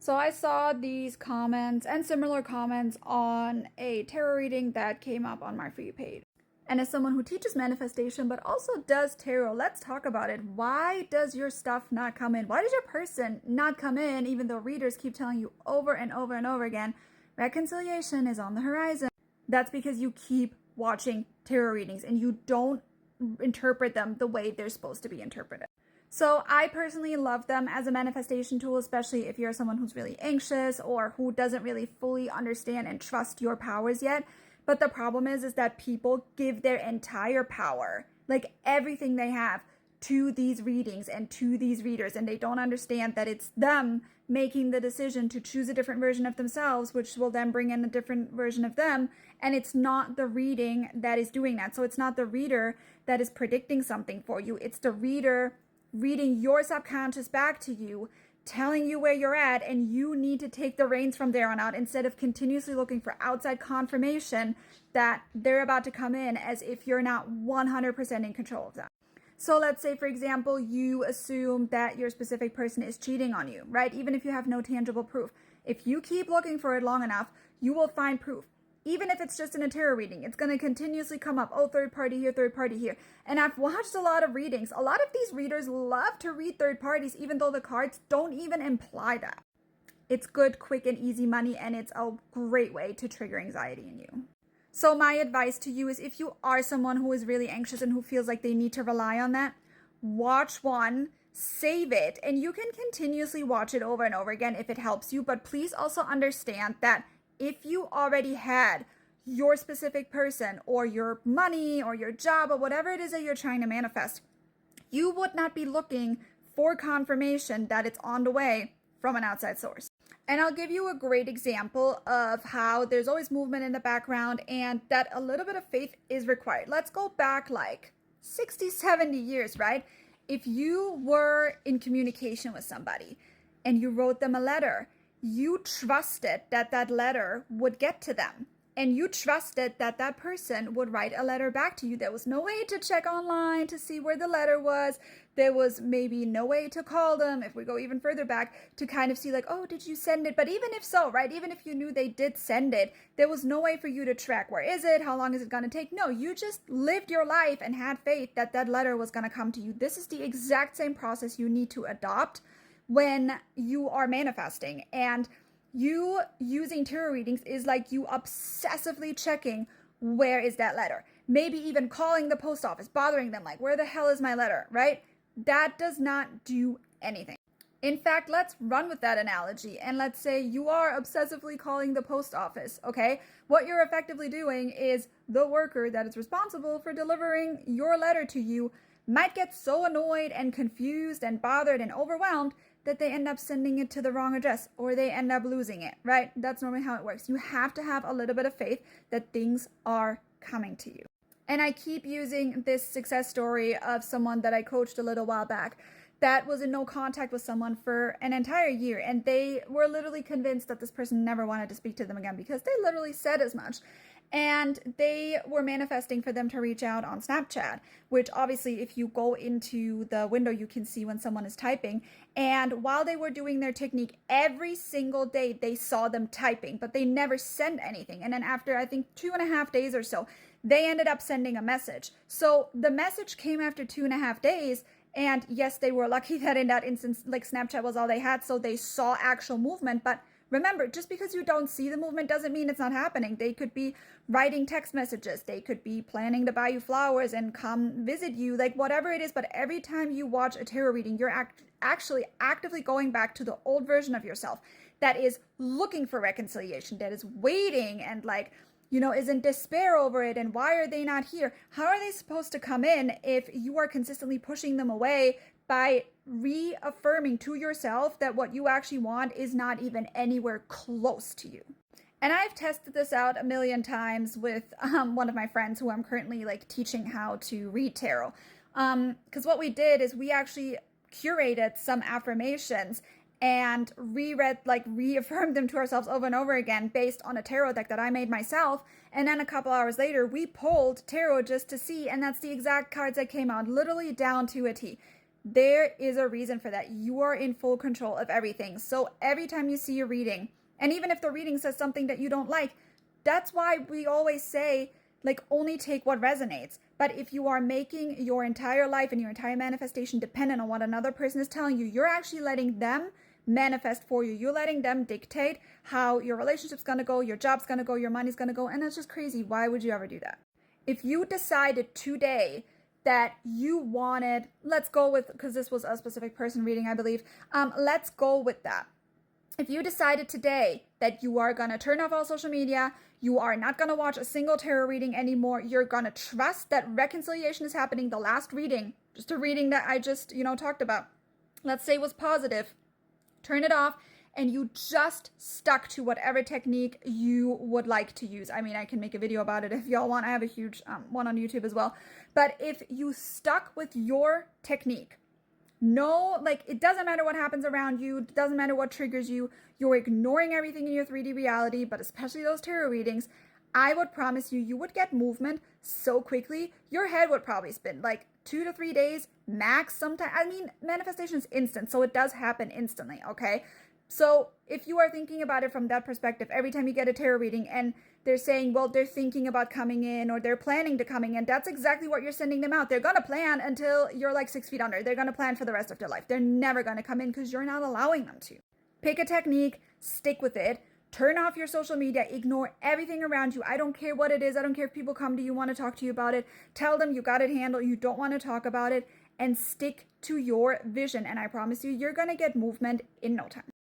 So I saw these comments and similar comments on a tarot reading that came up on my free page. And as someone who teaches manifestation but also does tarot, let's talk about it. Why does your stuff not come in? Why does your person not come in even though readers keep telling you over and over and over again, reconciliation is on the horizon? That's because you keep watching tarot readings and you don't interpret them the way they're supposed to be interpreted. So I personally love them as a manifestation tool, especially if you're someone who's really anxious or who doesn't really fully understand and trust your powers yet. But the problem is that people give their entire power, like everything they have, to these readings and to these readers, and they don't understand that it's them making the decision to choose a different version of themselves, which will then bring in a different version of them, and it's not the reading that is doing that. So it's not the reader that is predicting something for you, it's the reader reading your subconscious back to you, telling you where you're at, and you need to take the reins from there on out instead of continuously looking for outside confirmation that they're about to come in as if you're not 100% in control of that. So let's say, for example, you assume that your specific person is cheating on you, right? Even if you have no tangible proof. If you keep looking for it long enough, you will find proof. Even if it's just in a tarot reading, it's going to continuously come up. Oh, third party here, third party here. And I've watched a lot of readings. A lot of these readers love to read third parties, even though the cards don't even imply that. It's good, quick, and easy money, and it's a great way to trigger anxiety in you. So my advice to you is, if you are someone who is really anxious and who feels like they need to rely on that, watch one, save it, and you can continuously watch it over and over again if it helps you. But please also understand that if you already had your specific person or your money or your job or whatever it is that you're trying to manifest, you would not be looking for confirmation that it's on the way from an outside source. And I'll give you a great example of how there's always movement in the background and that a little bit of faith is required. Let's go back like 60, 70 years, right? If you were in communication with somebody and you wrote them a letter, you trusted that that letter would get to them. And you trusted that that person would write a letter back to you. There was no way to check online to see where the letter was. There was maybe no way to call them, if we go even further back, to kind of see like, oh, did you send it? But even if so, right, even if you knew they did send it, there was no way for you to track where is it, how long is it going to take? No, you just lived your life and had faith that that letter was going to come to you. This is the exact same process you need to adopt when you are manifesting. And you using tarot readings is like you obsessively checking where is that letter. Maybe even calling the post office, bothering them like, where the hell is my letter, right? That does not do anything. In fact, let's run with that analogy and let's say you are obsessively calling the post office, okay? What you're effectively doing is the worker that is responsible for delivering your letter to you might get so annoyed and confused and bothered and overwhelmed that they end up sending it to the wrong address or they end up losing it, right? That's normally how it works. You have to have a little bit of faith that things are coming to you. And I keep using this success story of someone that I coached a little while back that was in no contact with someone for an entire year. And they were literally convinced that this person never wanted to speak to them again because they literally said as much. And they were manifesting for them to reach out on Snapchat, which obviously if you go into the window, you can see when someone is typing. And while they were doing their technique, every single day they saw them typing, but they never sent anything. And then after, I think 2.5 days or so, they ended up sending a message. So the message came after 2.5 days. And yes, they were lucky that in that instance, like Snapchat was all they had. So they saw actual movement, but remember, just because you don't see the movement doesn't mean it's not happening. They could be writing text messages. They could be planning to buy you flowers and come visit you, like whatever it is. But every time you watch a tarot reading, you're actually actively going back to the old version of yourself that is looking for reconciliation, that is waiting and like, you know, is in despair over it. And why are they not here? How are they supposed to come in if you are consistently pushing them away by reaffirming to yourself that what you actually want is not even anywhere close to you? And I've tested this out a million times with one of my friends who I'm currently like teaching how to read tarot. Because what we did is we actually curated some affirmations and reaffirmed them to ourselves over and over again based on a tarot deck that I made myself. And then a couple hours later, we pulled tarot just to see, and that's the exact cards that came out, literally down to a T. There is a reason for that. You are in full control of everything. So every time you see a reading, and even if the reading says something that you don't like, that's why we always say, like, only take what resonates. But if you are making your entire life and your entire manifestation dependent on what another person is telling you, you're actually letting them manifest for you. You're letting them dictate how your relationship's going to go, your job's going to go, your money's going to go. And that's just crazy. Why would you ever do that? If you decided today that you wanted, let's go with, because this was a specific person reading, I believe. Let's go with that. If you decided today that you are going to turn off all social media, you are not going to watch a single tarot reading anymore, you're going to trust that reconciliation is happening. The last reading, just a reading that I just, talked about, let's say was positive, turn it off, and you just stuck to whatever technique you would like to use. I mean, I can make a video about it if y'all want. I have a huge one on YouTube as well. But if you stuck with your technique, no, like, it doesn't matter what happens around you. It doesn't matter what triggers you. You're ignoring everything in your 3D reality, but especially those tarot readings. I would promise you would get movement so quickly. Your head would probably spin like 2 to 3 days max sometimes. I mean, manifestation is instant, so it does happen instantly, okay? So if you are thinking about it from that perspective, every time you get a tarot reading and they're saying, well, they're thinking about coming in or they're planning to coming in, that's exactly what you're sending them out. They're going to plan until you're like 6 feet under. They're going to plan for the rest of their life. They're never going to come in because you're not allowing them to. Pick a technique, stick with it, turn off your social media, ignore everything around you. I don't care what it is. I don't care if people come to you, want to talk to you about it. Tell them you got it handled. You don't want to talk about it, and stick to your vision. And I promise you, you're going to get movement in no time.